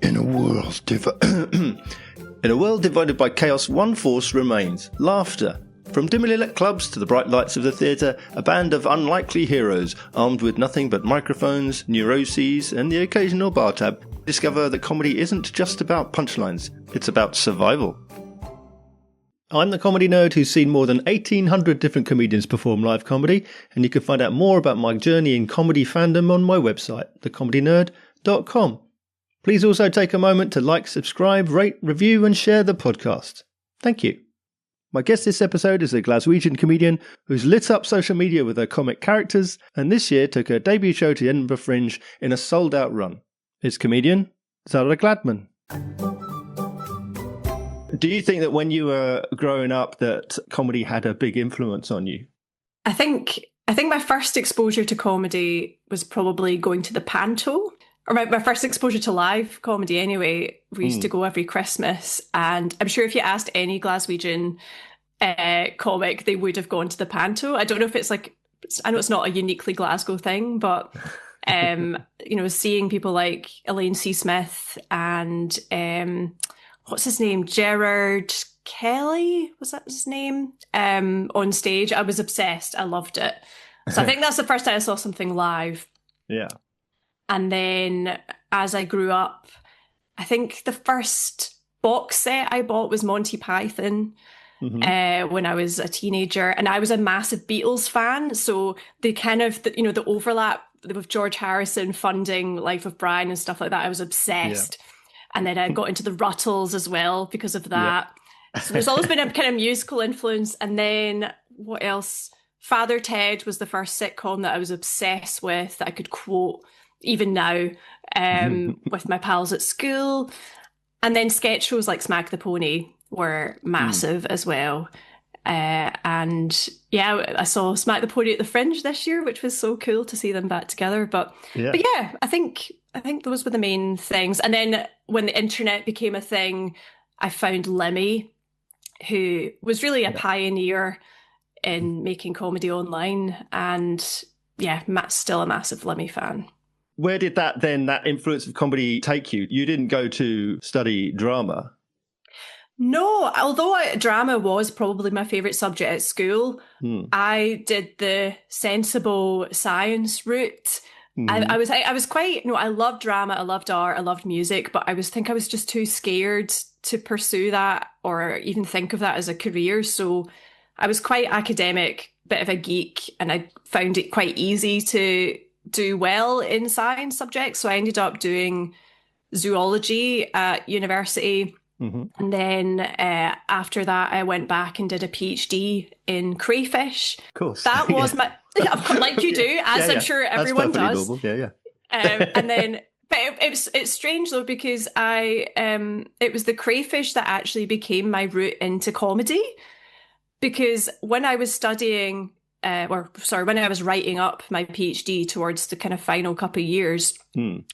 In a world in a world divided by chaos, one force remains: laughter. From dimly lit clubs to the bright lights of the theatre, a band of unlikely heroes, armed with nothing but microphones, neuroses, and the occasional bar tab, discover that comedy isn't just about punchlines, it's about survival. I'm the comedy nerd who's seen more than 1,800 different comedians perform live comedy, and you can find out more about my journey in comedy fandom on my website, thecomedynerd.com. Please also take a moment to like, subscribe, rate, review, and share the podcast. Thank you. My guest this episode is a Glaswegian comedian who's lit up social media with her comic characters, and this year took her debut show to Edinburgh Fringe in a sold-out run. It's comedian Zara Gladman. Do you think that when you were growing up that comedy had a big influence on you? I think my first exposure to comedy was probably going to the panto, or my first exposure to live comedy anyway. We used to go every Christmas, and I'm sure if you asked any Glaswegian comic, they would have gone to the panto. I don't know if it's like, I know it's not a uniquely Glasgow thing, but seeing people like Elaine C. Smith and what's his name? Gerard Kelly, was that his name? On stage, I was obsessed. I loved it. So I think that's the first time I saw something live. Yeah. And then as I grew up, I think the first box set I bought was Monty Python when I was a teenager. And I was a massive Beatles fan. So the kind of, the overlap with George Harrison funding Life of Brian and stuff like that, I was obsessed. Yeah. And then I got into the Ruttles as well because of that. Yeah. So there's always been a kind of musical influence. And then what else? Father Ted was the first sitcom that I was obsessed with, that I could quote even now with my pals at school. And then sketch shows like Smack the Pony were massive as well. And yeah, I saw Smack the Pony at the Fringe this year, which was so cool to see them back together. But yeah, I think those were the main things. And then when the internet became a thing, I found Lemmy, who was really a pioneer in making comedy online. And yeah, still a massive Lemmy fan. Where did that influence of comedy take you? You didn't go to study drama. No, although drama was probably my favourite subject at school, I did the sensible science route. I was quite, I loved drama, I loved art, I loved music, but I was just too scared to pursue that or even think of that as a career. So I was quite academic, bit of a geek, and I found it quite easy to do well in science subjects. So I ended up doing zoology at university. And then after that, I went back and did a PhD in crayfish. Of course. That was my, like you do, as I'm sure everyone does. Normal. Yeah. And then, but it's strange though, because it was the crayfish that actually became my route into comedy. Because when I was studying, when I was writing up my PhD towards the kind of final couple of years,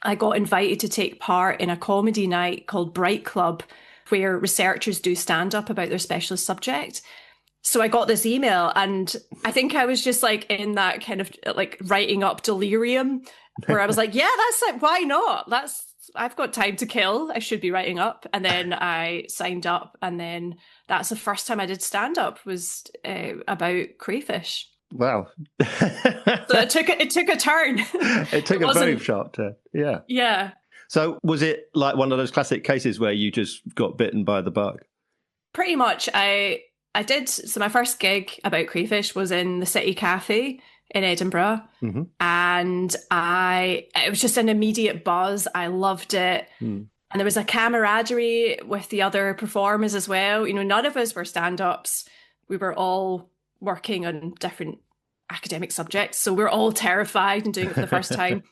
I got invited to take part in a comedy night called Bright Club, where researchers do stand-up about their specialist subject. So I got this email, and I think I was just like in that kind of like writing up delirium, where I was like, yeah, that's it, why not? I've got time to kill, I should be writing up. And then I signed up, and then that's the first time I did stand-up, was about crayfish. Wow. So it took a turn. It took a very sharp turn. Yeah. Yeah. So was it like one of those classic cases where you just got bitten by the bug? Pretty much. I did. So my first gig about crayfish was in the City Cafe in Edinburgh. And it was just an immediate buzz. I loved it. And there was a camaraderie with the other performers as well. None of us were stand-ups. We were all working on different academic subjects. So we're all terrified and doing it for the first time.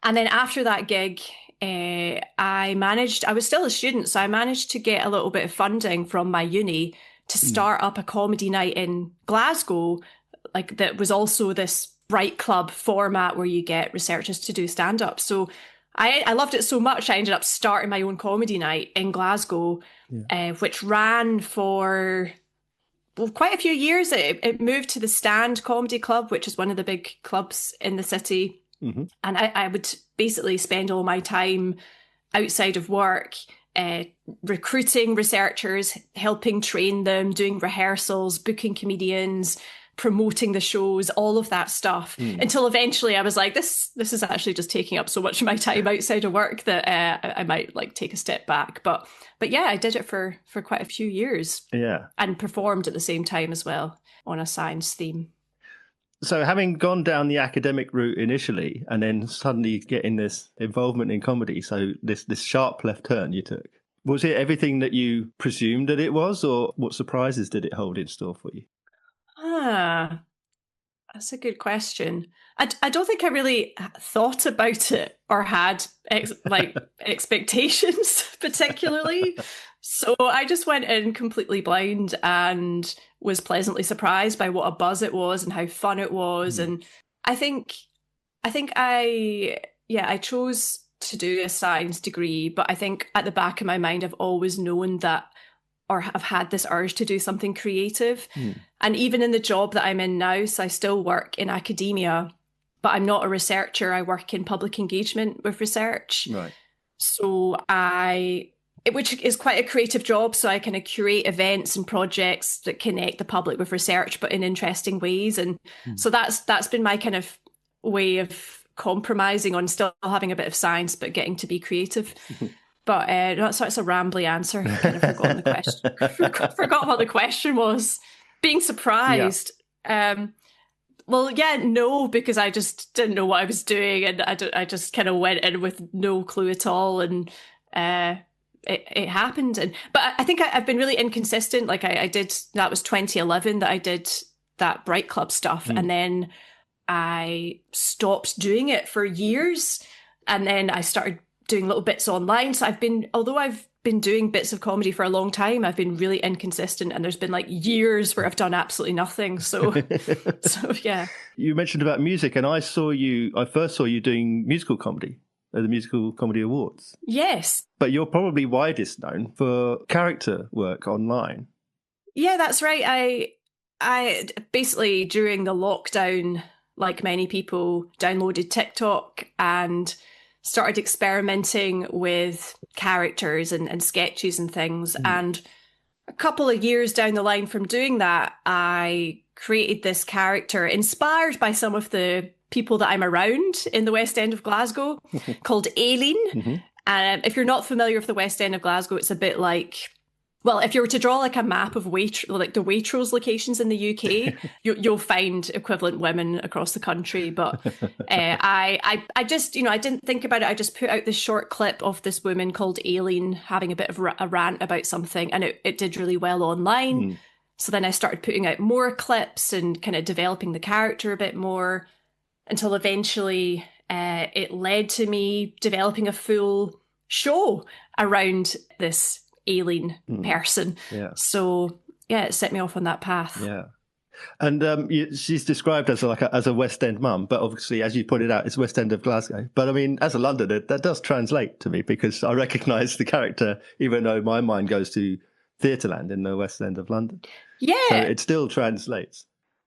And then after that gig, I was still a student, so I managed to get a little bit of funding from my uni to start up a comedy night in Glasgow, like that was also this Bright Club format where you get researchers to do stand-up. So I loved it so much, I ended up starting my own comedy night in Glasgow, which ran for quite a few years. It moved to the Stand Comedy Club, which is one of the big clubs in the city. Mm-hmm. And I would basically spend all my time outside of work recruiting researchers, helping train them, doing rehearsals, booking comedians, promoting the shows, all of that stuff, until eventually I was like, this is actually just taking up so much of my time outside of work that I might like take a step back. But yeah, I did it for quite a few years. Yeah. And performed at the same time as well on a science theme. So having gone down the academic route initially and then suddenly getting this involvement in comedy, so this sharp left turn you took, was it everything that you presumed that it was, or what surprises did it hold in store for you? That's a good question. I don't think I really thought about it or had expectations particularly. So I just went in completely blind and was pleasantly surprised by what a buzz it was and how fun it was. And I think I chose to do a science degree, but I think at the back of my mind I've always known that, or have had this urge to do something creative. And even in the job that I'm in now, so I still work in academia, but I'm not a researcher. I work in public engagement with research. Right. So which is quite a creative job. So I kind of curate events and projects that connect the public with research, but in interesting ways. And so that's been my kind of way of compromising on still having a bit of science, but getting to be creative. But so it's a rambly answer. I kind of forgotten the question. Forgot what the question was. Being surprised. Yeah. Well, yeah, no, because I just didn't know what I was doing, and I just kind of went in with no clue at all, and it happened. But I think I've been really inconsistent. Like I did, that was 2011 that I did that Bright Club stuff, and then I stopped doing it for years, and then I started doing little bits online. So although I've been doing bits of comedy for a long time, I've been really inconsistent, and there's been like years where I've done absolutely nothing. So yeah. You mentioned about music, and I first saw you doing musical comedy at the Musical Comedy Awards. Yes. But you're probably widest known for character work online. Yeah, that's right. I basically, during the lockdown, like many people, downloaded TikTok and started experimenting with characters and sketches and things. And a couple of years down the line from doing that, I created this character inspired by some of the people that I'm around in the West End of Glasgow called Aileen. And if you're not familiar with the West End of Glasgow, it's a bit like, well, if you were to draw like a map of the Waitrose locations in the UK, you'll find equivalent women across the country. But I just, I didn't think about it. I just put out this short clip of this woman called Aileen having a bit of a rant about something, and it did really well online. So then I started putting out more clips and kind of developing the character a bit more, until eventually it led to me developing a full show around this Aileen person. Yeah. So yeah, it set me off on that path. Yeah. And she's described as as a West End mum, but obviously, as you pointed out, it's West End of Glasgow. But I mean, as a Londoner, that does translate to me, because I recognise the character, even though my mind goes to Theatreland in the West End of London. Yeah. So it still translates.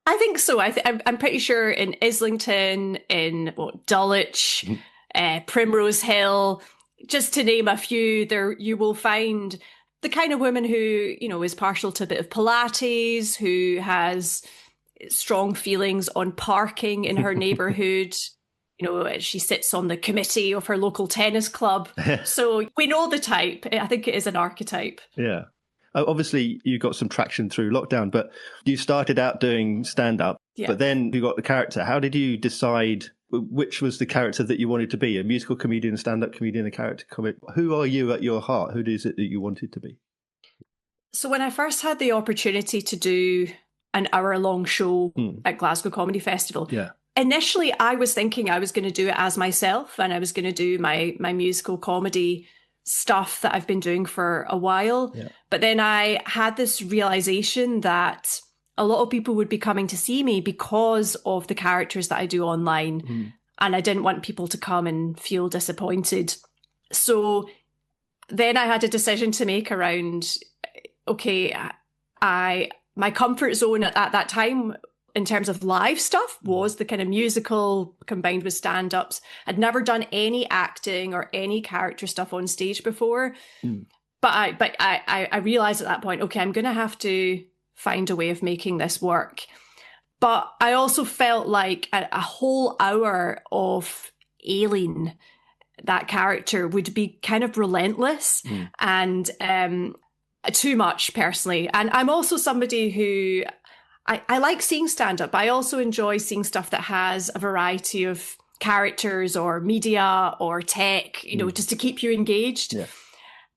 I think so. I'm pretty sure in Islington, in Dulwich, Primrose Hill, just to name a few, there you will find the kind of woman who, is partial to a bit of Pilates, who has strong feelings on parking in her neighbourhood. She sits on the committee of her local tennis club. So we know the type. I think it is an archetype. Yeah. Obviously, you got some traction through lockdown, but you started out doing stand-up, but then you got the character. How did you decide which was the character that you wanted to be? A musical comedian, a stand-up comedian, a character comic? Who are you at your heart? Who is it that you wanted to be? So when I first had the opportunity to do an hour-long show at Glasgow Comedy Festival, initially I was thinking I was going to do it as myself, and I was going to do my musical comedy stuff that I've been doing for a while. But then I had this realization that a lot of people would be coming to see me because of the characters that I do online. And I didn't want people to come and feel disappointed. So then I had a decision to make around, okay, my comfort zone at that time in terms of live stuff was the kind of musical combined with stand-ups. I'd never done any acting or any character stuff on stage before. But I realized at that point, okay, I'm going to have to find a way of making this work. But I also felt like a whole hour of Aileen, that character, would be kind of relentless and too much personally. And I'm also somebody who I like seeing stand-up, but I also enjoy seeing stuff that has a variety of characters or media or tech, you know, just to keep you engaged. Yeah.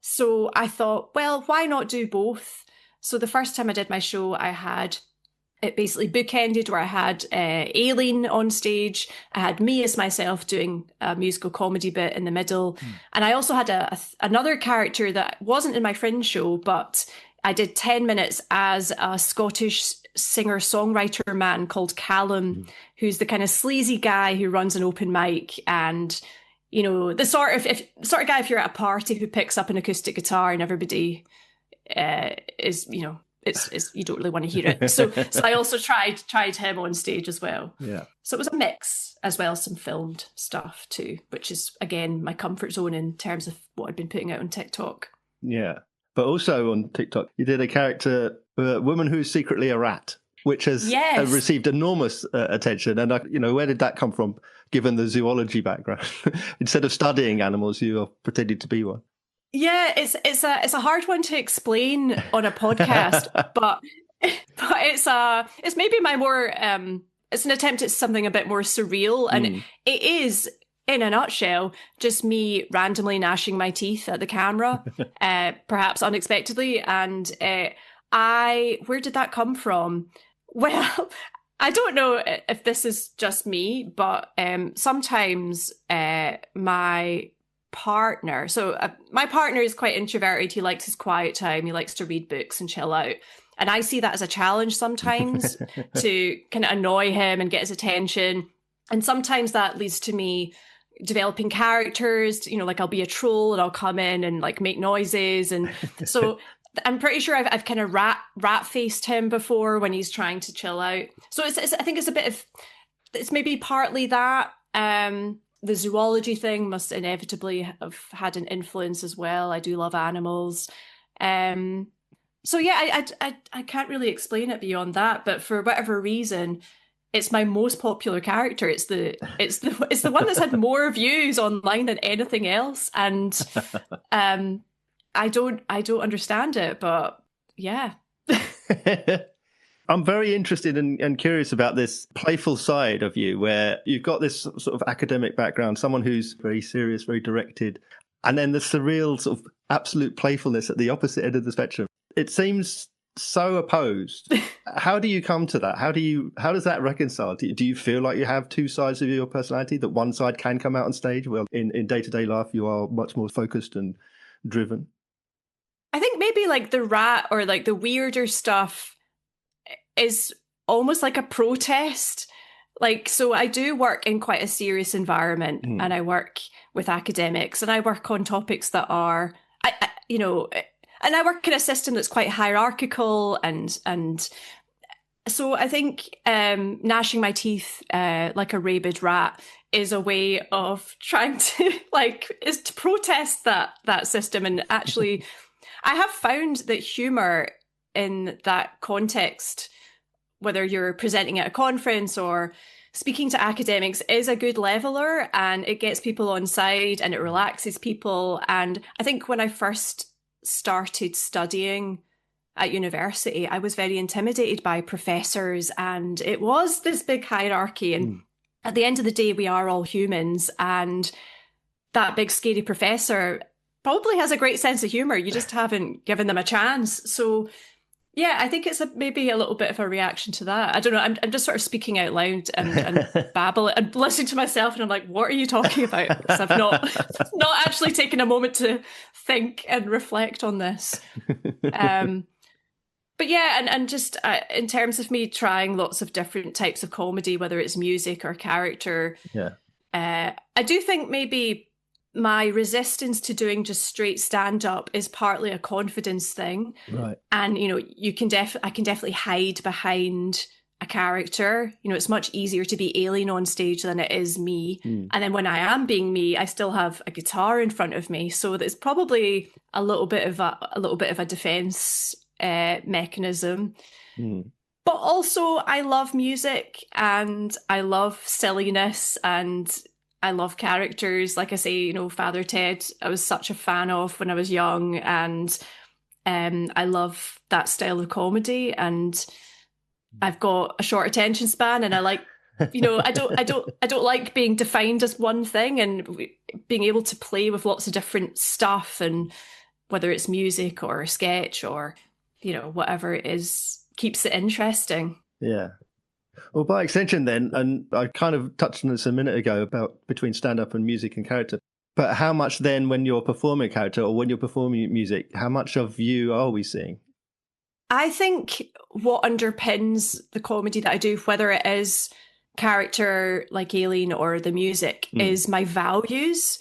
So I thought, well, why not do both? So the first time I did my show, I had it basically bookended where I had Aileen on stage. I had me as myself doing a musical comedy bit in the middle. And I also had another character that wasn't in my Fringe show, but I did 10 minutes as a Scottish singer-songwriter man called Callum, who's the kind of sleazy guy who runs an open mic and, you know, the sort of guy if you're at a party who picks up an acoustic guitar and everybody is, you know, it's you don't really want to hear it. So I also tried him on stage as well. Yeah. So it was a mix as well as some filmed stuff too, which is again my comfort zone in terms of what I've been putting out on TikTok. Yeah. But also on TikTok, you did a character, a woman who's secretly a rat, which has received enormous attention. And, you know, where did that come from, given the zoology background? Instead of studying animals, you are pretending to be one. Yeah, it's a hard one to explain on a podcast, but it's maybe my more it's an attempt at something a bit more surreal, and it is, in a nutshell, just me randomly gnashing my teeth at the camera, perhaps unexpectedly. And where did that come from? Well, I don't know if this is just me, but sometimes my partner, my partner is quite introverted. He likes his quiet time. He likes to read books and chill out. And I see that as a challenge sometimes to kind of annoy him and get his attention. And sometimes that leads to me developing characters, you know, like I'll be a troll and I'll come in and like make noises. And so I'm pretty sure I've kind of rat-faced him before when he's trying to chill out. So I think it's maybe partly that. The zoology thing must inevitably have had an influence as well. I do love animals. So yeah, I can't really explain it beyond that, but for whatever reason, it's my most popular character. It's the one that's had more views online than anything else. And I don't understand it, but yeah. I'm very interested and curious about this playful side of you, where you've got this sort of academic background, someone who's very serious, very directed, and then the surreal sort of absolute playfulness at the opposite end of the spectrum. It seems so opposed. How do you come to that? How does that reconcile? Do you feel like you have two sides of your personality, that one side can come out on stage? Well, in day-to-day life, you are much more focused and driven. I think maybe like the rat or like the weirder stuff is almost like a protest. Like, so I do work in quite a serious environment and I work with academics and I work on topics that are, and I work in a system that's quite hierarchical and so I think gnashing my teeth like a rabid rat is a way of trying to is to protest that system. And actually I have found that humor in that context, whether you're presenting at a conference or speaking to academics, is a good leveler, and it gets people on side and it relaxes people. And I think when I first started studying at university, I was very intimidated by professors, and it was this big hierarchy. And at the end of the day, we are all humans, and that big scary professor probably has a great sense of humor. You just haven't given them a chance. So yeah, I think it's maybe a little bit of a reaction to that. I don't know. I'm just sort of speaking out loud and babble and listening to myself, and I'm like, what are you talking about? Because I've not actually taken a moment to think and reflect on this. But yeah, and just in terms of me trying lots of different types of comedy, whether it's music or character, I do think maybe my resistance to doing just straight stand-up is partly a confidence thing. Right. And, you know, I can definitely hide behind a character. You know, it's much easier to be Aileen on stage than it is me. And then when I am being me, I still have a guitar in front of me. So it's probably a little bit of a defense mechanism. But also I love music and I love silliness and I love characters. Like I say, you know, Father Ted, I was such a fan of when I was young, and I love that style of comedy, and I've got a short attention span, and I like, you know, I don't like being defined as one thing, and being able to play with lots of different stuff, and whether it's music or a sketch or, you know, whatever it is, keeps it interesting. Yeah. Well, by extension then, and I kind of touched on this a minute ago about between stand-up and music and character, but how much then when you're performing a character or when you're performing music, how much of you are we seeing? I think what underpins the comedy that I do, whether it is character like Aileen or the music, is my values.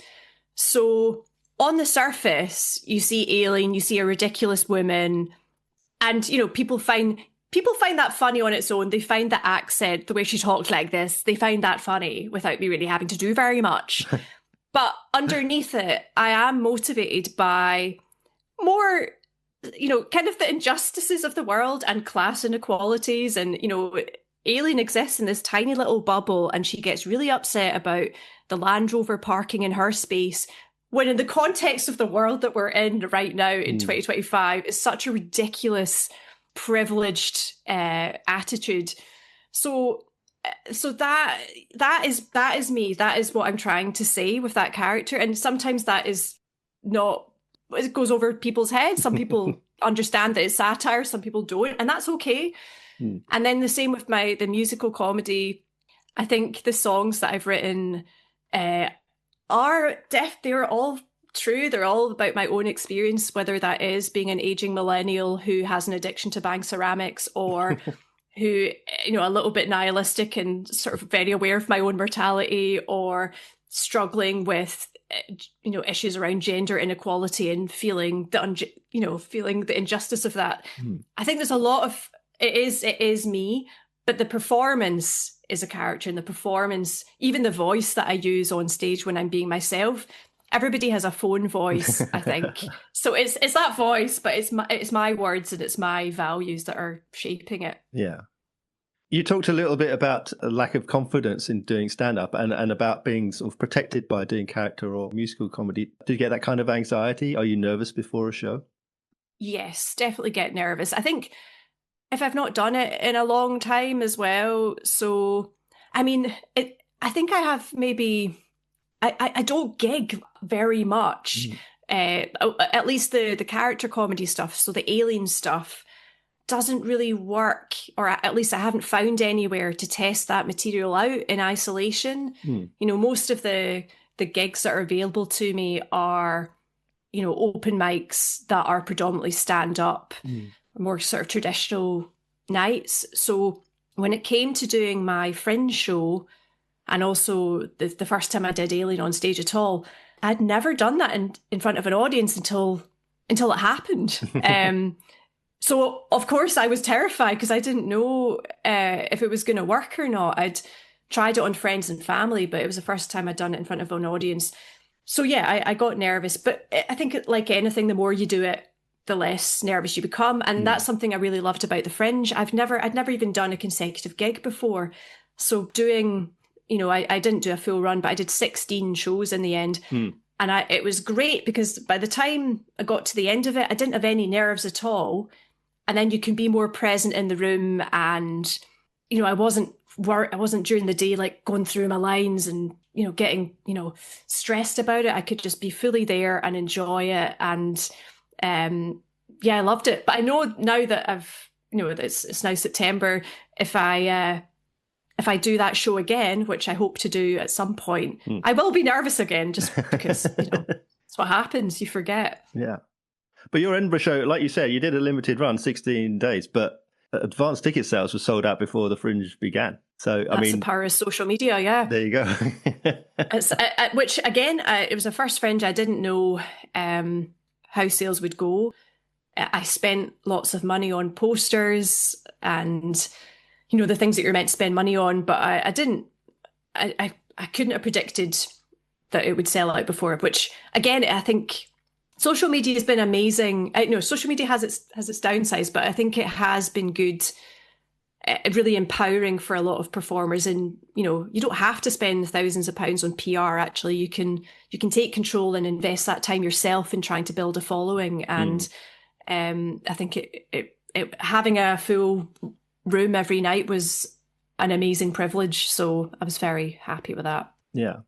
So on the surface, you see Aileen, you see a ridiculous woman, and, you know, people find that funny on its own. They find the accent, the way she talks like this, they find that funny without me really having to do very much. But underneath it, I am motivated by more, you know, kind of the injustices of the world and class inequalities. And, you know, Aileen exists in this tiny little bubble, and she gets really upset about the Land Rover parking in her space, when in the context of the world that we're in right now in 2025, is such a ridiculous, privileged attitude. So that is me. That is what I'm trying to say with that character. And sometimes that is not, it goes over people's heads. Some people understand that it's satire, some people don't, and that's okay. And then the same with the musical comedy. I think the songs that I've written they're all true. They're all about my own experience, whether that is being an aging millennial who has an addiction to bang ceramics, or who, you know, a little bit nihilistic and sort of very aware of my own mortality, or struggling with, you know, issues around gender inequality and feeling the injustice of that. I think there's a lot of it is me, but the performance is a character, and the performance, even the voice that I use on stage when I'm being myself, everybody has a phone voice, I think. So it's that voice, but it's my words and it's my values that are shaping it. Yeah. You talked a little bit about a lack of confidence in doing stand-up and about being sort of protected by doing character or musical comedy. Do you get that kind of anxiety? Are you nervous before a show? Yes, definitely get nervous. I think if I've not done it in a long time as well. So, I mean, I think I have maybe, I don't gig very much, at least the character comedy stuff. So the Alien stuff doesn't really work, or at least I haven't found anywhere to test that material out in isolation. You know, most of the gigs that are available to me are, you know, open mics that are predominantly stand up, more sort of traditional nights. So when it came to doing my Fringe show, and also the first time I did Alien on stage at all, I'd never done that in front of an audience until it happened. So of course I was terrified because I didn't know if it was going to work or not. I'd tried it on friends and family, but it was the first time I'd done it in front of an audience. So yeah, I got nervous, but I think like anything, the more you do it, the less nervous you become. And that's something I really loved about the Fringe. I'd never even done a consecutive gig before. So doing, you know, I didn't do a full run, but I did 16 shows in the end. And it was great because by the time I got to the end of it, I didn't have any nerves at all. And then you can be more present in the room. And, you know, I wasn't during the day, like going through my lines and, you know, getting, you know, stressed about it. I could just be fully there and enjoy it. And yeah, I loved it. But I know now that it's now September, if I do that show again, which I hope to do at some point, I will be nervous again, just because, you know, it's what happens. You forget. Yeah. But your Edinburgh show, like you said, you did a limited run, 16 days, but advance ticket sales were sold out before the Fringe began. So, That's the power of social media, yeah. There you go. Which, again, it was the first Fringe. I didn't know how sales would go. I spent lots of money on posters and the things that you're meant to spend money on. But I didn't, I couldn't have predicted that it would sell out before, which again, I think social media has been amazing. Social media has its downsides, but I think it has been good, really empowering for a lot of performers. And you don't have to spend thousands of pounds on PR. Actually, you can take control and invest that time yourself in trying to build a following. And I think it having a full room every night was an amazing privilege. So I was very happy with that. Yeah.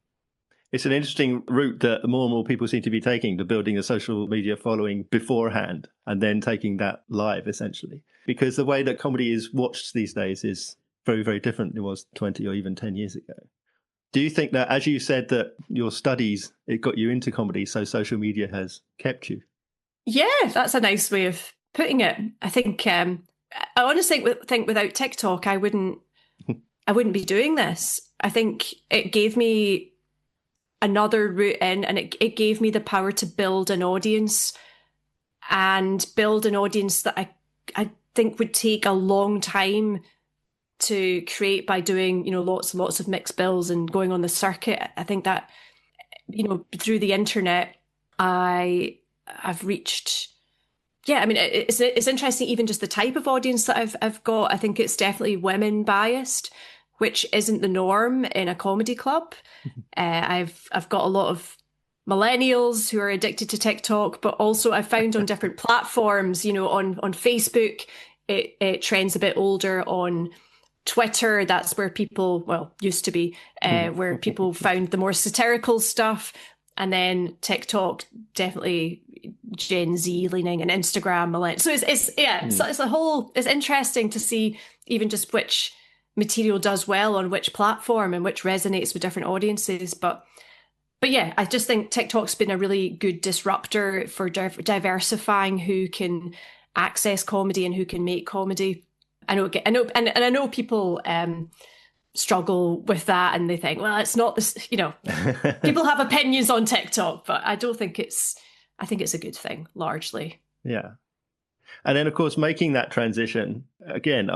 It's an interesting route that more and more people seem to be taking, to building a social media following beforehand and then taking that live, essentially. Because the way that comedy is watched these days is very, very different than it was 20 or even 10 years ago. Do you think that, as you said, that your studies, it got you into comedy, so social media has kept you? Yeah, that's a nice way of putting it. I think, I honestly think without TikTok, I wouldn't be doing this. I think it gave me another route in, and it gave me the power to build an audience that I think would take a long time to create by doing, lots and lots of mixed bills and going on the circuit. I think that, through the internet, I've reached, it's interesting, even just the type of audience that I've got. I think it's definitely women biased, which isn't the norm in a comedy club. I've got a lot of millennials who are addicted to TikTok, but also I've found on different platforms, on Facebook, it trends a bit older. On Twitter, that's where people, used to be, where people found the more satirical stuff. And then TikTok, definitely Gen Z leaning, and Instagram, millennials. So it's interesting to see even just which material does well on which platform and which resonates with different audiences. But yeah, I just think TikTok's been a really good disruptor for diversifying who can access comedy and who can make comedy. I know people struggle with that, and they think, well, it's not this, people have opinions on TikTok, but I think it's a good thing largely. Yeah. And then, of course, making that transition again,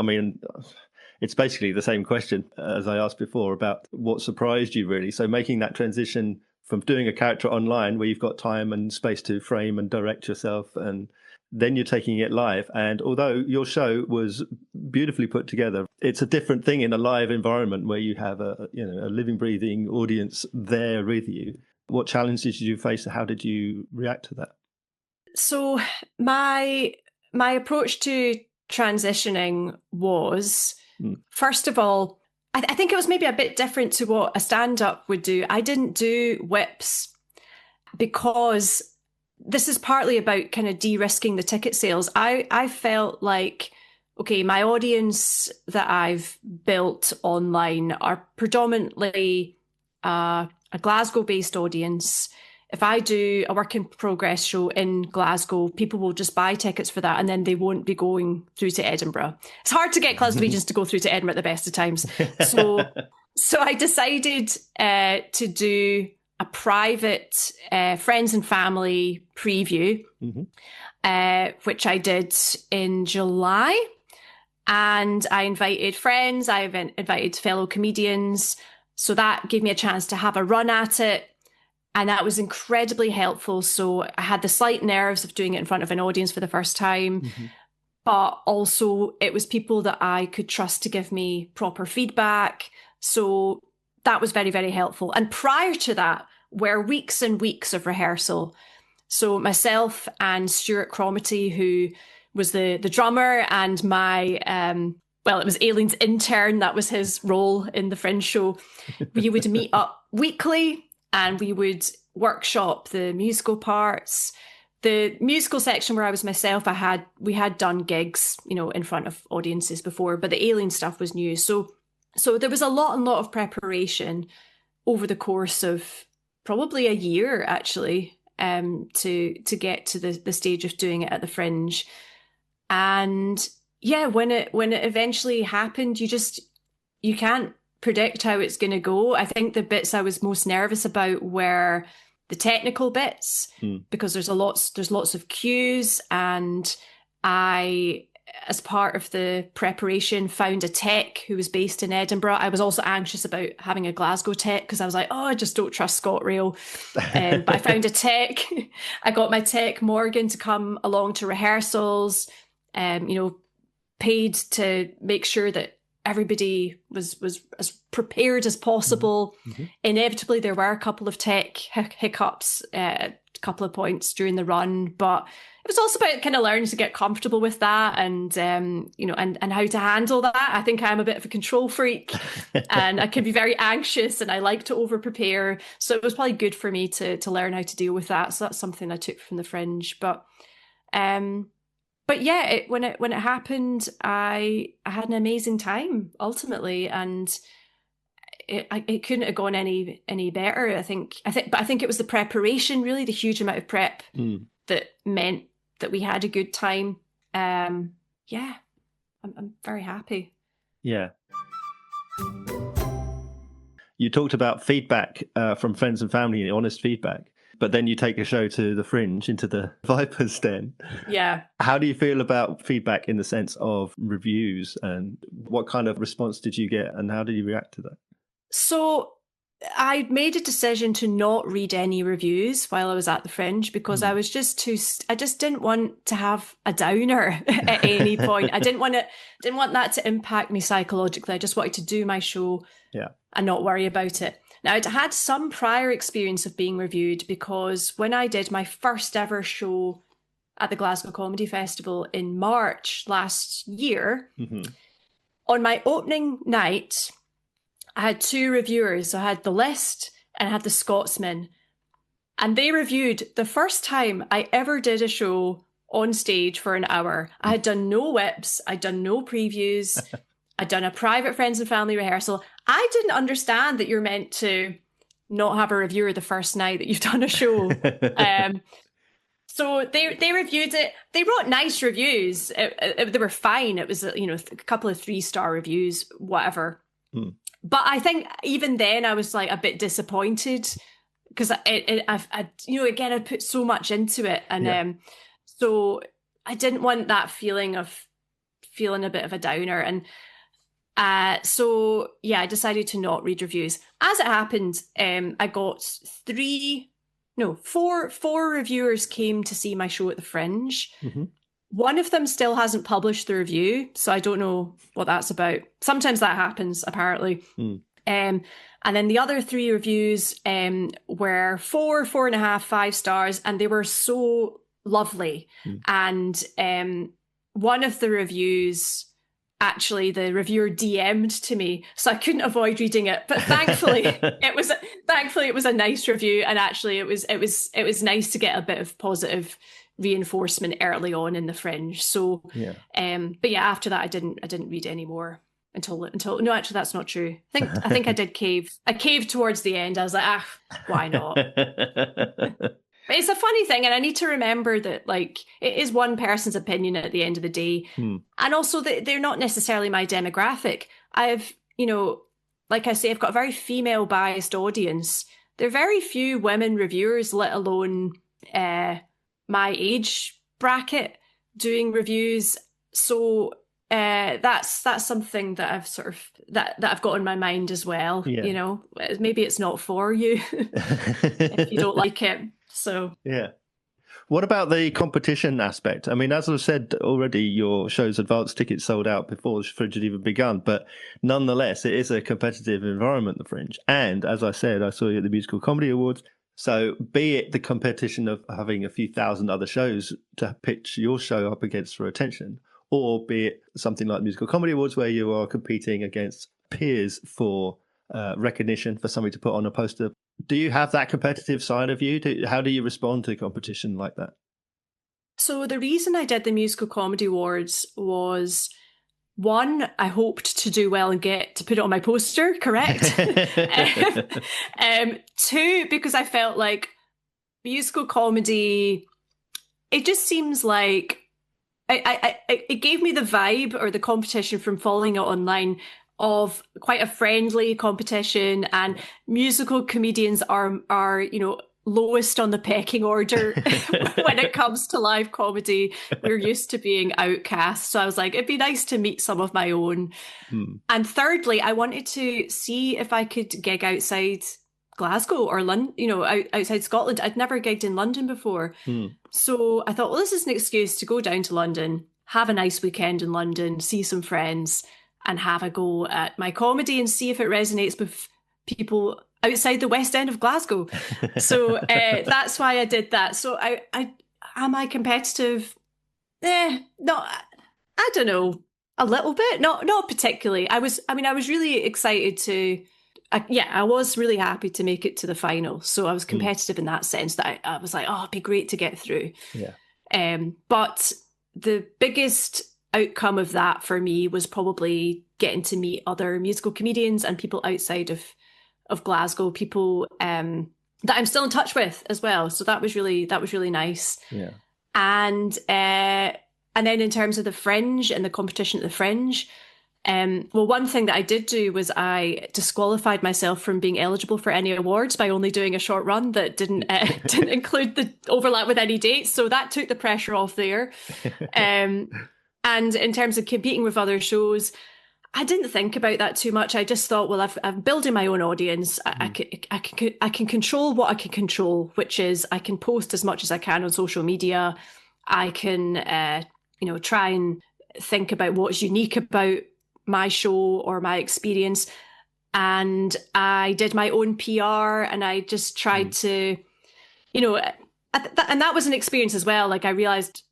it's basically the same question as I asked before about what surprised you, really. So making that transition from doing a character online where you've got time and space to frame and direct yourself, and then you're taking it live. And although your show was beautifully put together, it's a different thing in a live environment where you have a living, breathing audience there with you. What challenges did you face? How did you react to that? So my approach to transitioning was, first of all, I think it was maybe a bit different to what a stand-up would do. I didn't do whips because this is partly about kind of de-risking the ticket sales. I felt like, okay, my audience that I've built online are predominantly a Glasgow-based audience. If I do a work in progress show in Glasgow, people will just buy tickets for that, and then they won't be going through to Edinburgh. It's hard to get Glaswegians to go through to Edinburgh at the best of times. So I decided to do a private friends and family preview, which I did in July. And I invited friends, I've invited fellow comedians. So that gave me a chance to have a run at it. And that was incredibly helpful. So I had the slight nerves of doing it in front of an audience for the first time, but also it was people that I could trust to give me proper feedback. So that was very, very helpful. And prior to that were weeks and weeks of rehearsal. So myself and Stuart Cromitty, who was the drummer and my, it was Aileen's intern, that was his role in the Fringe show. We would meet up weekly, and we would workshop the musical parts. The musical section where I was myself, we had done gigs, in front of audiences before, but the Alien stuff was new. So there was a lot of preparation over the course of probably a year, actually, to get to the stage of doing it at the Fringe. And yeah, when it eventually happened, you can't predict how it's going to go. I think the bits I was most nervous about were the technical bits, because there's lots of cues, and I as part of the preparation, found a tech who was based in Edinburgh. I was also anxious about having a Glasgow tech because I was like, oh, I just don't trust ScotRail. But I found a tech. I got my tech, Morgan, to come along to rehearsals, paid to make sure that everybody was as prepared as possible. Mm-hmm. Inevitably, there were a couple of tech hiccups at a couple of points during the run, but it was also about kind of learning to get comfortable with that and how to handle that. I think I'm a bit of a control freak and I can be very anxious and I like to over prepare. So it was probably good for me to learn how to deal with that. So that's something I took from the Fringe. But yeah, when it happened, I had an amazing time ultimately, and it couldn't have gone any better. I think it was the preparation, really, the huge amount of prep that meant that we had a good time. Yeah, I'm very happy. Yeah. You talked about feedback from friends and family, honest feedback. But then you take a show to the Fringe, into the Viper's Den. Yeah. How do you feel about feedback in the sense of reviews, and what kind of response did you get and how did you react to that? So I made a decision to not read any reviews while I was at the Fringe because I was just I just didn't want to have a downer at any point. I didn't want that to impact me psychologically. I just wanted to do my show and not worry about it. Now, I'd had some prior experience of being reviewed because when I did my first ever show at the Glasgow Comedy Festival in March last year, on my opening night, I had two reviewers. So I had The List and I had The Scotsman. And they reviewed the first time I ever did a show on stage for an hour. I had done no whips. I'd done no previews. I'd done a private friends and family rehearsal. I didn't understand that you're meant to not have a reviewer the first night that you've done a show. So they reviewed it. They wrote nice reviews. They were fine. It was, a couple of 3-star reviews, whatever. But I think even then I was like a bit disappointed because I'd put so much into it. And so I didn't want that feeling of feeling a bit of a downer. And I decided to not read reviews. As it happened, I got 4 reviewers came to see my show at the Fringe. One of them still hasn't published the review, so I don't know what that's about. Sometimes that happens, apparently. And then the other 3 reviews were 4, 4.5, 5 stars, and they were so lovely. And one of the reviews, actually, the reviewer DM'd to me, so I couldn't avoid reading it. But thankfully, it was a nice review, and actually, it was nice to get a bit of positive reinforcement early on in the Fringe. So, but yeah, after that, I didn't read any more until no, actually, that's not true. I think I did cave. I caved towards the end. I was like, why not? But it's a funny thing, and I need to remember that, like, it is one person's opinion at the end of the day. And also that they're not necessarily my demographic. I've, like I say, I've got a very female biased audience. There are very few women reviewers, let alone my age bracket, doing reviews. So that's something that I've sort of that I've got in my mind as well. Maybe it's not for you if you don't like it. So what about the competition aspect? I mean, as I've said already, your show's advance tickets sold out before the Fringe had even begun, but nonetheless, it is a competitive environment, the Fringe. And as I said, I saw you at the Musical Comedy Awards. So be it the competition of having a few thousand other shows to pitch your show up against for attention, or be it something like Musical Comedy Awards where you are competing against peers for recognition, for somebody to put on a poster. Do you have that competitive side of you? How do you respond to competition like that? So the reason I did the Musical Comedy Awards was, one, I hoped to do well and get to put it on my poster, correct? 2, because I felt like musical comedy, it just seems like it gave me the vibe, or the competition from following it online, of quite a friendly competition, and musical comedians are lowest on the pecking order when it comes to live comedy. We're used to being outcast. So I was like, it'd be nice to meet some of my own. And thirdly, I wanted to see if I could gig outside Glasgow or London, outside Scotland. I'd never gigged in London before. So I thought, well, this is an excuse to go down to London, have a nice weekend in London, see some friends, and have a go at my comedy and see if it resonates with people outside the West End of Glasgow. So that's why I did that. So I am I competitive? Not, I don't know, a little bit, not particularly. I was really excited to, I was really happy to make it to the final. So I was competitive in that sense, that I was like, oh, it'd be great to get through. Yeah. But the biggest outcome of that for me was probably getting to meet other musical comedians and people outside of Glasgow, people that I'm still in touch with as well. So that was really nice. Yeah. And then in terms of the Fringe and the competition at the Fringe, well, one thing that I did do was I disqualified myself from being eligible for any awards by only doing a short run that didn't include the overlap with any dates. So that took the pressure off there. And in terms of competing with other shows, I didn't think about that too much. I just thought, well, I'm building my own audience. I can control what I can control, which is I can post as much as I can on social media. I can, try and think about what's unique about my show or my experience. And I did my own PR, and I just tried to, and that was an experience as well. Like, I realized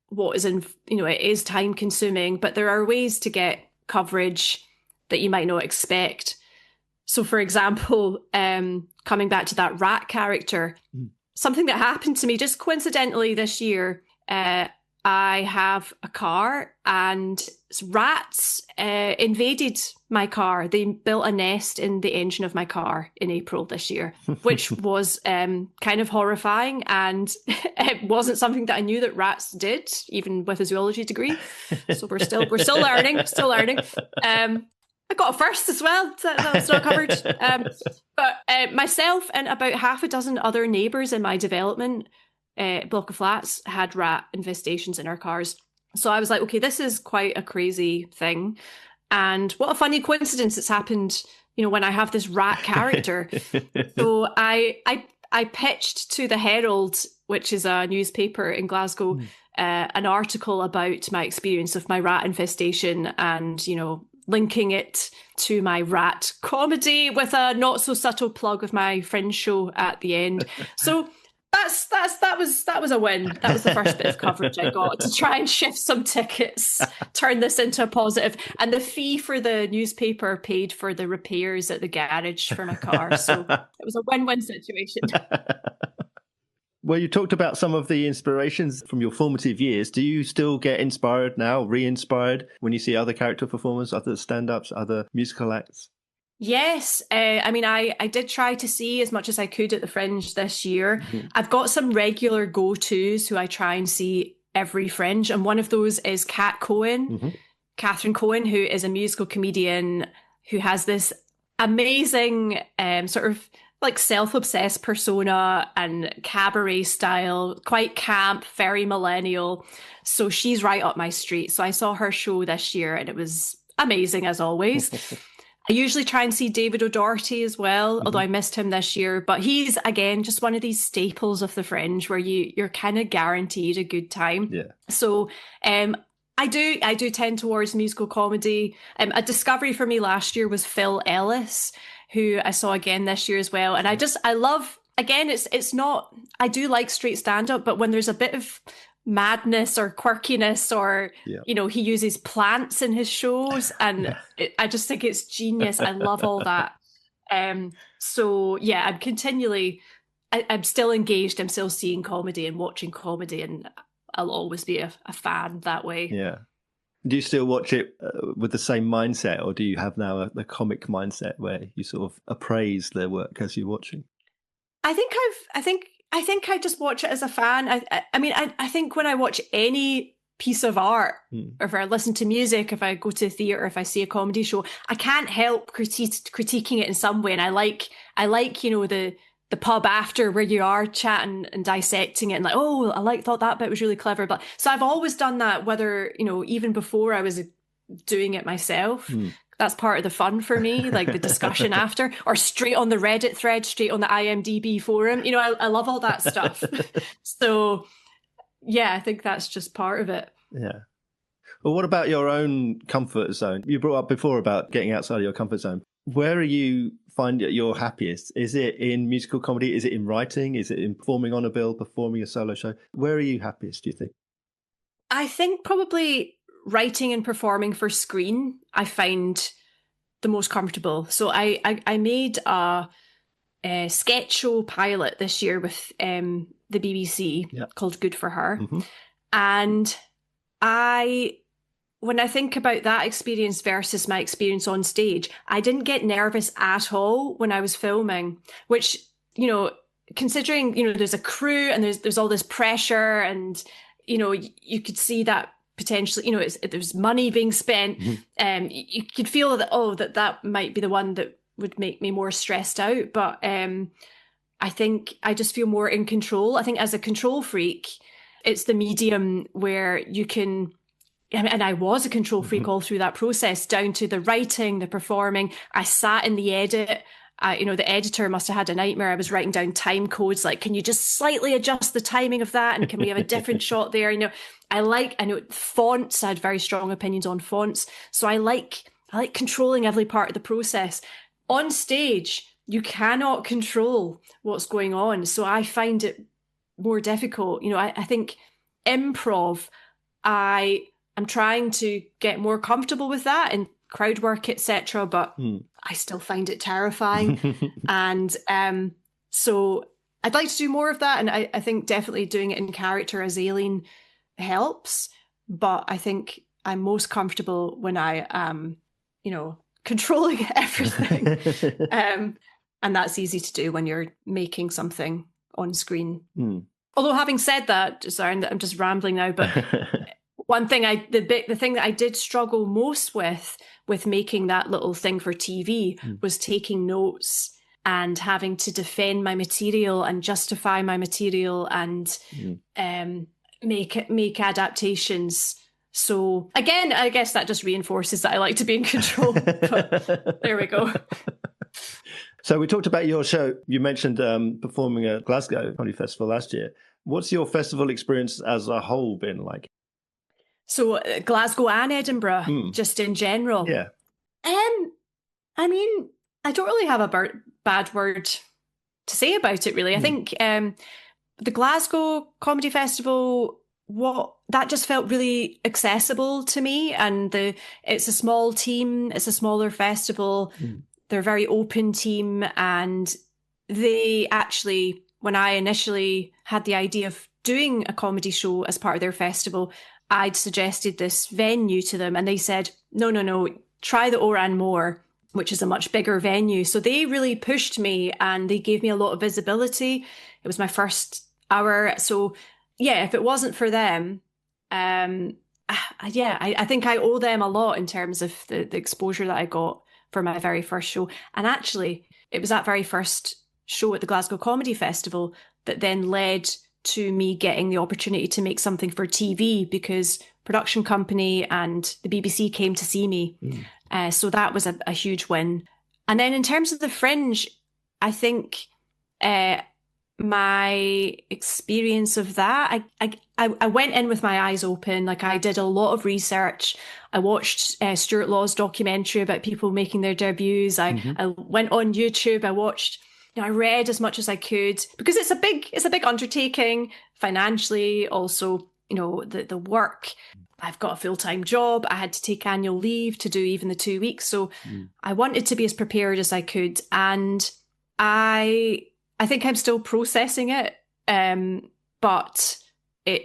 what is it is time consuming, but there are ways to get coverage that you might not expect. So, for example, coming back to that rat character, something that happened to me just coincidentally this year, I have a car and rats invaded my car. They built a nest in the engine of my car in April this year, which was kind of horrifying. And it wasn't something that I knew that rats did, even with a zoology degree. So we're still learning. I got a first as well. That was not covered. But myself and about half a dozen other neighbours in my development block of flats had rat infestations in our cars. So I was like, okay, this is quite a crazy thing. And what a funny coincidence it's happened, when I have this rat character. So I pitched to the Herald, which is a newspaper in Glasgow, an article about my experience of my rat infestation and, linking it to my rat comedy with a not so subtle plug of my Fringe show at the end. So that was a win. That was the first bit of coverage I got to try and shift some tickets, turn this into a positive. And the fee for the newspaper paid for the repairs at the garage for my car. So it was a win-win situation. Well, you talked about some of the inspirations from your formative years. Do you still get inspired now, re-inspired, when you see other character performers, other stand-ups, other musical acts? Yes. I did try to see as much as I could at the Fringe this year. I've got some regular go-tos who I try and see every Fringe. And one of those is Catherine Cohen, who is a musical comedian who has this amazing sort of like self-obsessed persona and cabaret style, quite camp, very millennial. So she's right up my street. So I saw her show this year and it was amazing as always. I usually try and see David O'Doherty as well, although I missed him this year. But he's, again, just one of these staples of the Fringe where you're kind of guaranteed a good time. Yeah. So I do tend towards musical comedy. A discovery for me last year was Phil Ellis, who I saw again this year as well. And I love, again, it's not, I do like straight stand-up, but when there's a bit of madness or quirkiness or he uses plants in his shows and I just think it's genius. I love all that. So yeah, I'm still engaged. I'm still seeing comedy and watching comedy, and I'll always be a fan that way. Yeah. Do you still watch it with the same mindset, or do you have now the comic mindset where you sort of appraise their work as you're watching? I think I just watch it as a fan. I think when I watch any piece of art, or if I listen to music, if I go to the theatre, if I see a comedy show, I can't help critiquing it in some way. And I like the pub after where you are chatting and dissecting it and like, oh, thought that bit was really clever. But so I've always done that, whether, even before I was doing it myself. That's part of the fun for me, like the discussion after, or straight on the Reddit thread, straight on the IMDb forum. I love all that stuff. So yeah, I think that's just part of it. Yeah. Well, what about your own comfort zone? You brought up before about getting outside of your comfort zone. Where are you find you're happiest? Is it in musical comedy? Is it in writing? Is it in performing on a bill, performing a solo show? Where are you happiest, do you think? I think probably writing and performing for screen, I find the most comfortable. So I made a sketch show pilot this year with the BBC called Good for Her. And when I think about that experience versus my experience on stage, I didn't get nervous at all when I was filming, which, considering, there's a crew and there's all this pressure and, you could see that potentially, there's money being spent. You could feel that, that might be the one that would make me more stressed out. But I think I just feel more in control. I think as a control freak, it's the medium where you can, and I was a control freak all through that process, down to the writing, the performing. I sat in the edit. The editor must have had a nightmare. I was writing down time codes, like, can you just slightly adjust the timing of that? And can we have a different shot there? I know fonts. I had very strong opinions on fonts. So I like controlling every part of the process. On stage, you cannot control what's going on. So I find it more difficult. I think improv, I'm trying to get more comfortable with that and crowd work, etc. But I still find it terrifying. And so I'd like to do more of that. And I think definitely doing it in character as Aileen helps. But I think I'm most comfortable when I am, controlling everything. And that's easy to do when you're making something on screen. Although having said that, sorry, I'm just rambling now, but one thing the thing that I did struggle most with making that little thing for TV was taking notes and having to defend my material and justify my material and make adaptations. So again, I guess that just reinforces that I like to be in control. But there we go. So we talked about your show. You mentioned performing at Glasgow Comedy Festival last year. What's your festival experience as a whole been like? So Glasgow and Edinburgh, just in general. Yeah. I mean, I don't really have a bad word to say about it, really. I think the Glasgow Comedy Festival, that just felt really accessible to me. And it's a small team, it's a smaller festival. They're a very open team. And they actually, when I initially had the idea of doing a comedy show as part of their festival, I'd suggested this venue to them and they said, no, try the Oran Moor, which is a much bigger venue. So they really pushed me and they gave me a lot of visibility. It was my first hour. So yeah, if it wasn't for them, I think I owe them a lot in terms of the exposure that I got for my very first show. And actually, it was that very first show at the Glasgow Comedy Festival that then led to me getting the opportunity to make something for TV because production company and the BBC came to see me. So that was a huge win. And then in terms of the Fringe, I think my experience of that, I went in with my eyes open. Like I did a lot of research. I watched Stuart Law's documentary about people making their debuts. I went on YouTube. I watched. I read as much as I could because it's a big undertaking financially. Also, the work. I've got a full-time job. I had to take annual leave to do even the 2 weeks. So I wanted to be as prepared as I could. And I think I'm still processing it. But I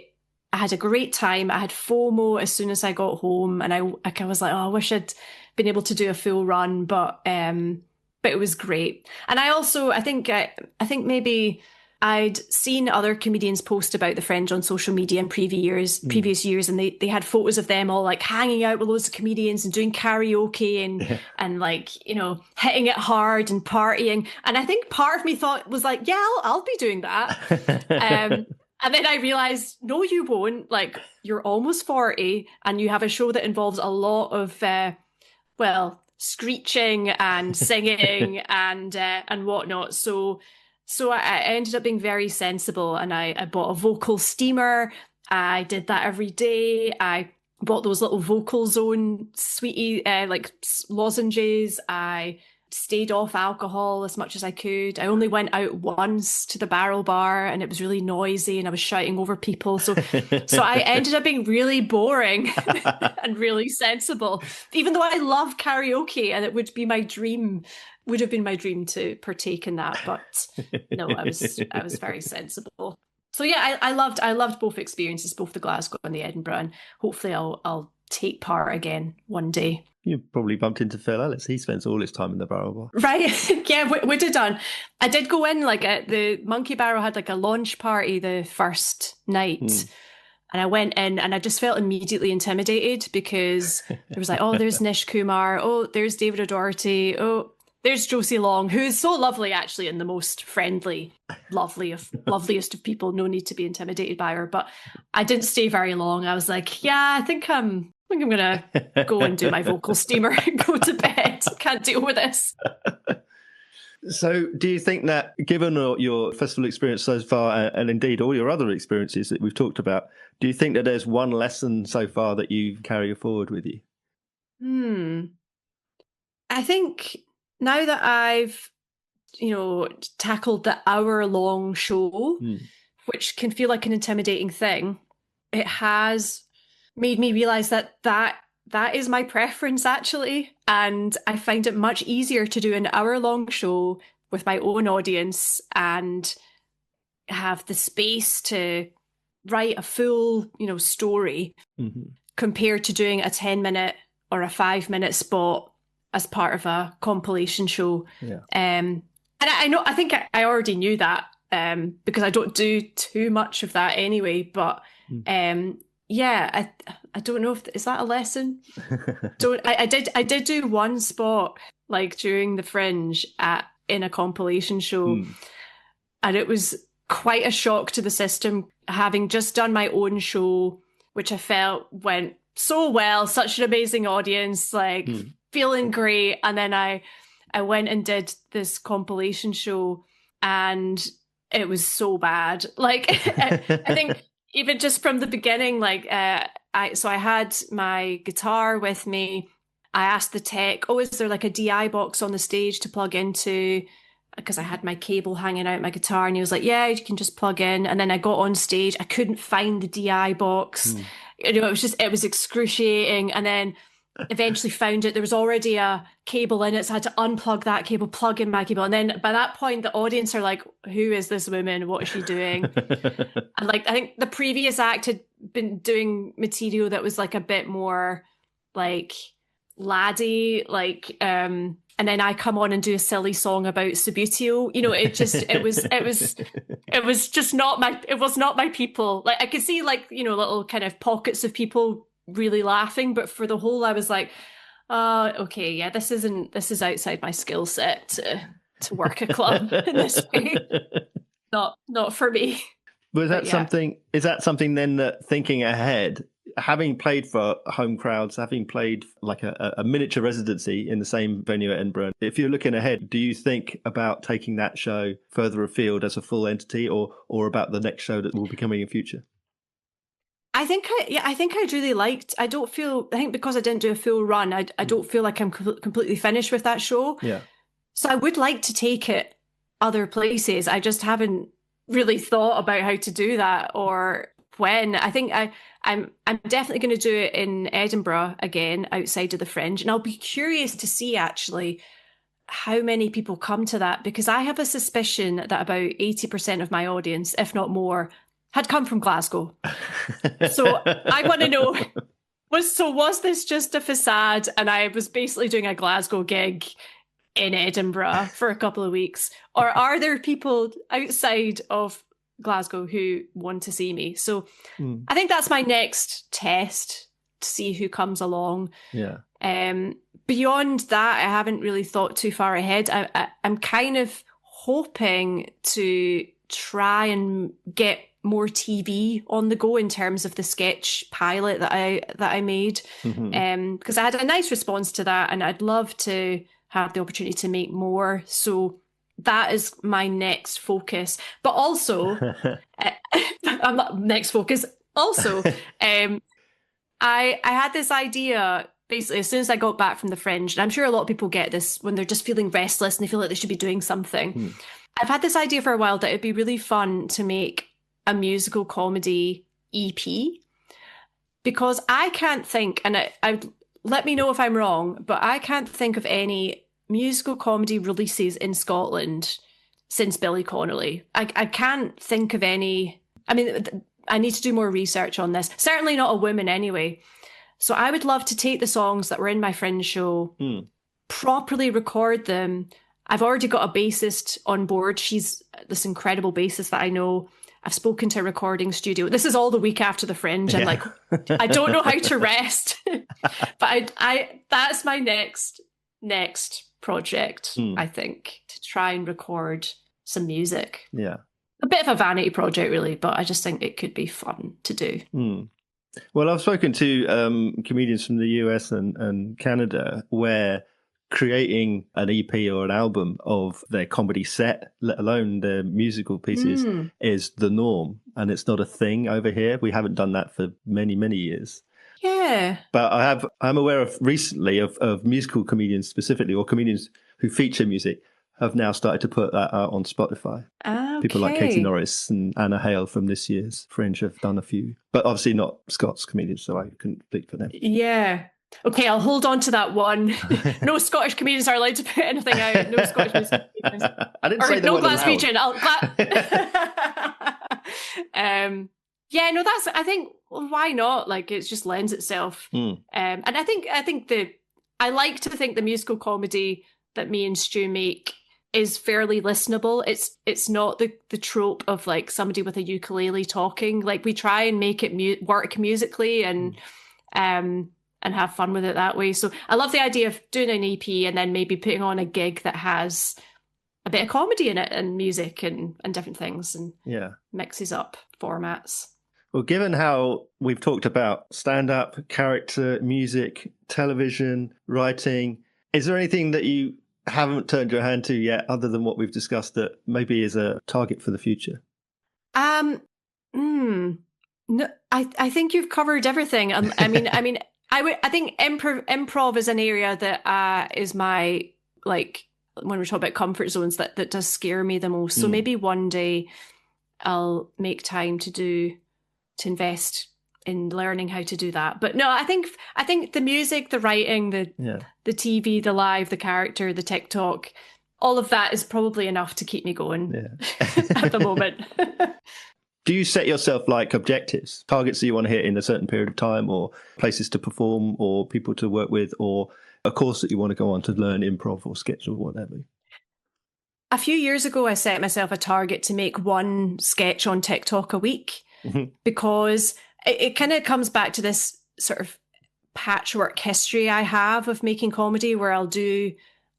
had a great time. I had FOMO as soon as I got home. And I was like, oh, I wish I'd been able to do a full run. But it was great. And I think maybe I'd seen other comedians post about the Fringe on social media in previous years, and they had photos of them all like hanging out with loads of comedians and doing karaoke and like, you know, hitting it hard and partying. And I think part of me was like, yeah, I'll be doing that. And then I realized, no, you won't. Like, you're almost 40 and you have a show that involves a lot of, screeching and singing and whatnot. So I ended up being very sensible, and I bought a vocal steamer. I did that every day. I bought those little vocal zone sweetie, like lozenges. I stayed off alcohol as much as I could. I only went out once to the Barrel Bar, and it was really noisy and I was shouting over people. So I ended up being really boring and really sensible, even though I love karaoke and it would have been my dream to partake in that. But no, I was very sensible. So yeah, I loved both experiences, both the Glasgow and the Edinburgh, and hopefully I'll take part again one day. You probably bumped into Phil Ellis. He spends all his time in the Barrel Bar. Right. Yeah, we did done. I did go in, like, at the Monkey Barrel had like a launch party the first night. And I went in and I just felt immediately intimidated because there was like, oh, there's Nish Kumar. Oh, there's David O'Doherty. Oh, there's Josie Long, who is so lovely, actually, and the most friendly, loveliest of people. No need to be intimidated by her. But I didn't stay very long. I was like, yeah, I think I'm going to go and do my vocal steamer and go to bed. Can't deal with this. So do you think that, given your festival experience so far, and indeed all your other experiences that we've talked about, do you think that there's one lesson so far that you carry forward with you? I think now that I've, tackled the hour-long show, which can feel like an intimidating thing, it has made me realize that is my preference, actually. And I find it much easier to do an hour-long show with my own audience and have the space to write a full, story compared to doing a 10-minute or a 5-minute spot as part of a compilation show. Yeah. And I think I already knew that because I don't do too much of that anyway. But yeah, I don't know is that a lesson? I did do one spot like during the Fringe in a compilation show, and it was quite a shock to the system, having just done my own show, which I felt went so well, such an amazing audience, like feeling great, and then I went and did this compilation show, and it was so bad. Like I think even just from the beginning, like I had my guitar with me. I asked the tech, is there like a DI box on the stage to plug into? Because I had my cable hanging out my guitar, and he was like, yeah, you can just plug in. And then I got on stage, I couldn't find the DI box. It was excruciating. And then eventually found it. There was already a cable in it, so I had to unplug that cable, plug in my cable. And then by that point, the audience are like, who is this woman? What is she doing? And like, I think the previous act had been doing material that was like a bit more like laddie, like, and then I come on and do a silly song about Subbuteo. It was just not my people. Like I could see like, little kind of pockets of people really laughing, but for the whole, I was like, okay, yeah, this is outside my skill set to work a club in this way. Not for me. But is that something then that, thinking ahead, having played for home crowds, having played like a miniature residency in the same venue at Edinburgh, if you're looking ahead, do you think about taking that show further afield as a full entity, or about the next show that will be coming in future? I think I'd really liked. I think because I didn't do a full run, I don't feel like I'm completely finished with that show. Yeah. So I would like to take it other places. I just haven't really thought about how to do that or when. I think I'm definitely going to do it in Edinburgh again, outside of the Fringe, and I'll be curious to see actually how many people come to that, because I have a suspicion that about 80% of my audience, if not more, had come from Glasgow. So I want to know, was this just a facade and I was basically doing a Glasgow gig in Edinburgh for a couple of weeks? Or are there people outside of Glasgow who want to see me? So I think that's my next test to see who comes along. Yeah. Beyond that, I haven't really thought too far ahead. I'm kind of hoping to try and get more TV on the go in terms of the sketch pilot that I made, because I had a nice response to that, and I'd love to have the opportunity to make more. So that is my next focus. But also, I'm not next focus. Also, I had this idea. Basically, as soon as I got back from the Fringe, and I'm sure a lot of people get this when they're just feeling restless and they feel like they should be doing something. I've had this idea for a while that it'd be really fun to make a musical comedy EP, because I can't think, and I let me know if I'm wrong, but I can't think of any musical comedy releases in Scotland since Billy Connolly. I can't think of any. I mean, I need to do more research on this. Certainly not a woman anyway. So I would love to take the songs that were in my Fringe show, properly record them. I've already got a bassist on board. She's this incredible bassist that I know. I've spoken to a recording studio. This is all the week after the Fringe. I'm like, I don't know how to rest. But I that's my next project, I think, to try and record some music. Yeah. A bit of a vanity project, really, but I just think it could be fun to do. Well, I've spoken to comedians from the US and Canada where creating an EP or an album of their comedy set, let alone their musical pieces, is the norm. And it's not a thing over here. We haven't done that for many, many years. Yeah. But I'm aware of recently of musical comedians specifically, or comedians who feature music, have now started to put that out on Spotify. Okay. People like Katie Norris and Anna Hale from this year's Fringe have done a few, but obviously not Scots comedians, so I couldn't speak for them. Yeah. Okay, I'll hold on to that one. No Scottish comedians are allowed to put anything out. No Scottish comedians. I didn't say they no weren't Glaswegian. Yeah, no, that's. I think why not? Like, it just lends itself. And I think I like to think the musical comedy that me and Stu make is fairly listenable. It's not the trope of like somebody with a ukulele talking. Like, we try and make it work musically and have fun with it that way. So I love the idea of doing an EP and then maybe putting on a gig that has a bit of comedy in it and music and different things, and mixes up formats. Well, given how we've talked about stand-up, character, music, television, writing, is there anything that you haven't turned your hand to yet other than what we've discussed that maybe is a target for the future? No, I think you've covered everything. I think improv is an area that is my, like, when we're talking about comfort zones, that does scare me the most. So maybe one day I'll make time to invest in learning how to do that. But no, I think the music, the writing, the TV, the live, the character, the TikTok, all of that is probably enough to keep me going at the moment. Do you set yourself like objectives, targets that you want to hit in a certain period of time, or places to perform, or people to work with, or a course that you want to go on to learn improv or sketch or whatever? A few years ago, I set myself a target to make one sketch on TikTok a week, because it kind of comes back to this sort of patchwork history I have of making comedy, where I'll do,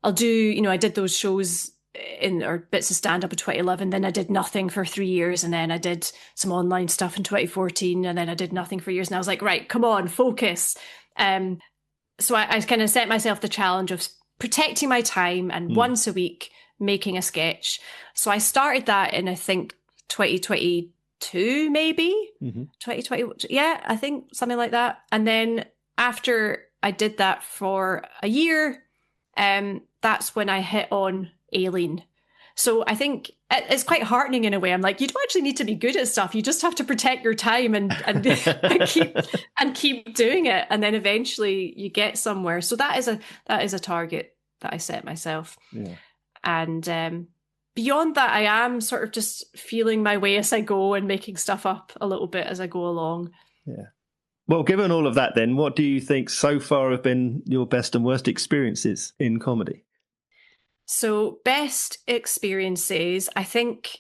I did those shows or bits of stand-up in 2011, then I did nothing for 3 years, and then I did some online stuff in 2014, and then I did nothing for years, and I was like, right, come on, focus. So I kind of set myself the challenge of protecting my time and once a week making a sketch. So I started that in, I think, 2022, maybe 2020. Yeah, I think something like that. And then after I did that for a year, that's when I hit on Aileen. So I think it's quite heartening in a way. I'm like, you don't actually need to be good at stuff. You just have to protect your time and keep doing it, and then eventually you get somewhere. So that is a target that I set myself. Yeah. And beyond that, I am sort of just feeling my way as I go and making stuff up a little bit as I go along. Yeah. Well, given all of that, then, what do you think so far have been your best and worst experiences in comedy? So best experiences, I think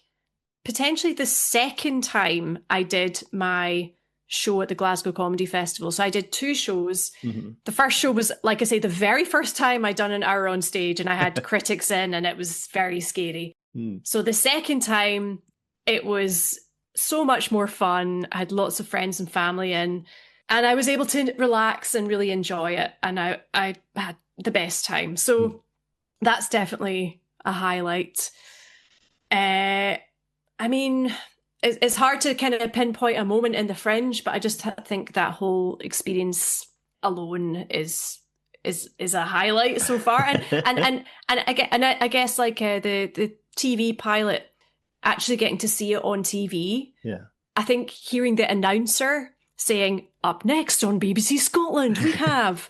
potentially the second time I did my show at the Glasgow Comedy Festival. So I did 2 shows. Mm-hmm. The first show was, like I say, the very first time I'd done an hour on stage, and I had critics in, and it was very scary. So the second time, it was so much more fun. I had lots of friends and family in, and I was able to relax and really enjoy it. And I had the best time. So that's definitely a highlight. I mean, it's hard to kind of pinpoint a moment in the Fringe, but I just think that whole experience alone is a highlight so far. And I guess like the TV pilot, actually getting to see it on TV. Yeah. I think hearing the announcer saying, "Up next on BBC Scotland, we have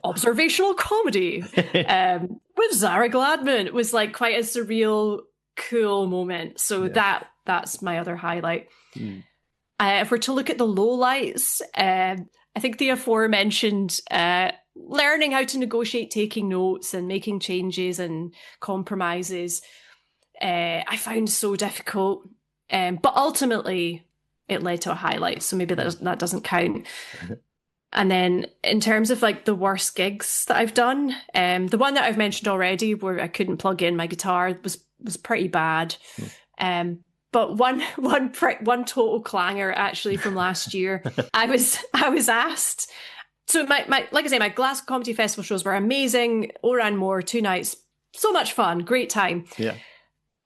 observational comedy with Zara Gladman." It was like quite a surreal, cool moment. So that's my other highlight. If we're to look at the lowlights, I think the aforementioned learning how to negotiate, taking notes and making changes and compromises, I found so difficult. But ultimately, it led to a highlight, so maybe that doesn't count. And then in terms of like the worst gigs that I've done, the one that I've mentioned already, where I couldn't plug in my guitar, was pretty bad. But one total clanger actually from last year. I was asked. So my like I say, my Glasgow Comedy Festival shows were amazing. Oran Moore, 2 nights, so much fun, great time. Yeah.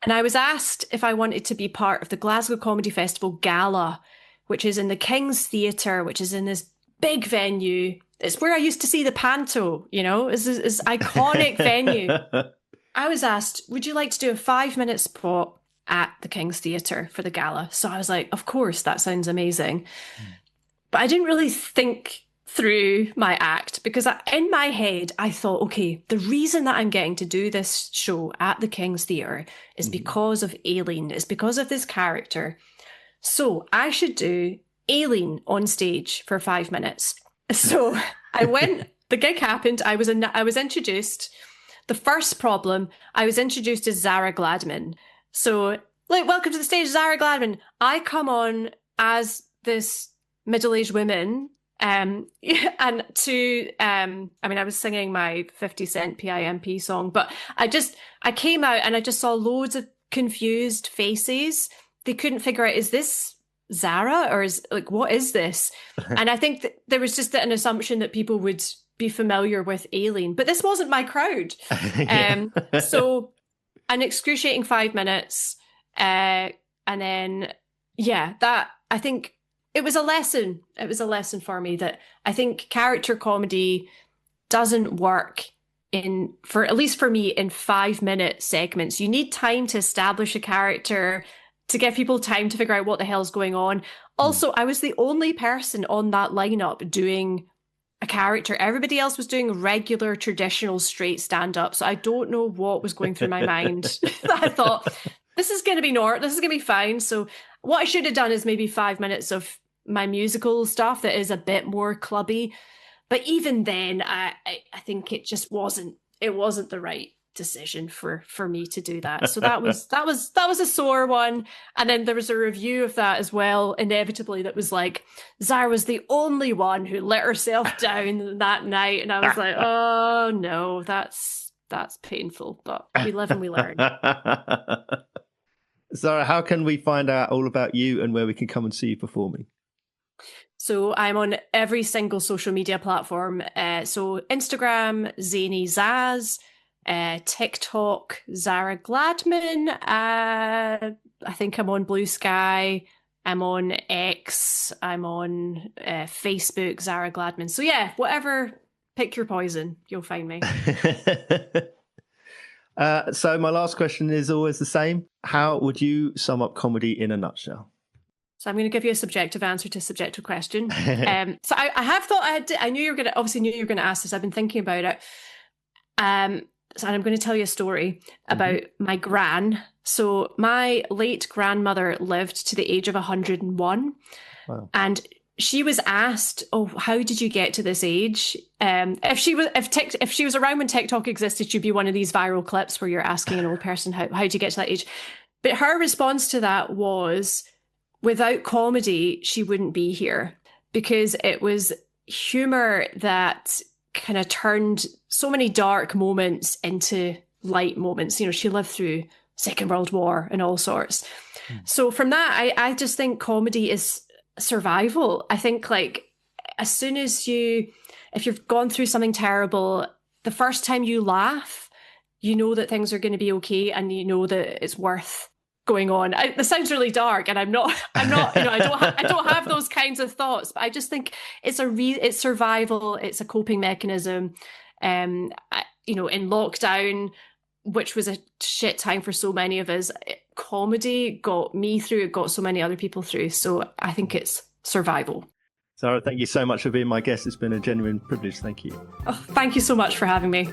And I was asked if I wanted to be part of the Glasgow Comedy Festival Gala, which is in the King's Theatre, which is in this big venue. It's where I used to see the Panto, it's this iconic venue. I was asked, would you like to do a 5-minute spot at the King's Theatre for the gala? So I was like, of course, that sounds amazing. But I didn't really think through my act, because in my head, I thought, okay, the reason that I'm getting to do this show at the King's Theatre is because of Aileen. It's because of this character. So I should do Aileen on stage for 5 minutes. So I went, the gig happened, I was introduced. The first problem, I was introduced as Zara Gladman. So, like, welcome to the stage, Zara Gladman. I come on as this middle-aged woman, and to, I was singing my 50 Cent PIMP song, but I came out and I just saw loads of confused faces. They couldn't figure out, is this Zara or what is this? And I think that there was just an assumption that people would be familiar with Aileen, but this wasn't my crowd. So an excruciating 5 minutes. And then, that I think it was a lesson. It was a lesson for me that I think character comedy doesn't work at least for me, in 5-minute segments. You need time to establish a character, to give people time to figure out what the hell's going on. Also, I was the only person on that lineup doing a character. Everybody else was doing regular, traditional, straight stand-up. So I don't know what was going through my mind. I thought, this is going to be this is going to be fine. So what I should have done is maybe 5 minutes of my musical stuff that is a bit more clubby. But even then, I think it just wasn't the right decision for me to do that. So that was a sore one. And then there was a review of that as well, inevitably, that was like, Zara was the only one who let herself down that night. And I was like, oh no, that's painful, but we live and we learn. Zara, how can we find out all about you and where we can come and see you performing? So I'm on every single social media platform. So Instagram, Zany Zaz, TikTok, Zara Gladman. I think I'm on Blue Sky. I'm on X. I'm on Facebook, Zara Gladman. So yeah, whatever, pick your poison. You'll find me. So my last question is always the same. How would you sum up comedy in a nutshell? So I'm going to give you a subjective answer to a subjective question. So I have thought I knew you were going to ask this. I've been thinking about it. So I'm going to tell you a story about my gran. So my late grandmother lived to the age of 101. Wow. And she was asked, "Oh, how did you get to this age?" If she was around when TikTok existed, she'd be one of these viral clips where you're asking an old person how did you get to that age. But her response to that was, without comedy, she wouldn't be here, because it was humor that kind of turned so many dark moments into light moments. You know, she lived through Second World War and all sorts. So from that, I just think comedy is survival. I think, like, as soon as if you've gone through something terrible, the first time you laugh, you know that things are going to be okay, and you know that it's worth going on. This sounds really dark, and I'm not, you know, I don't have those kinds of thoughts, but I just think it's it's survival. It's a coping mechanism. You know, in lockdown, which was a shit time for so many of us, comedy got me through, it got so many other people through. So I think it's survival. Zara, thank you so much for being my guest. It's been a genuine privilege. Thank you. Oh, thank you so much for having me.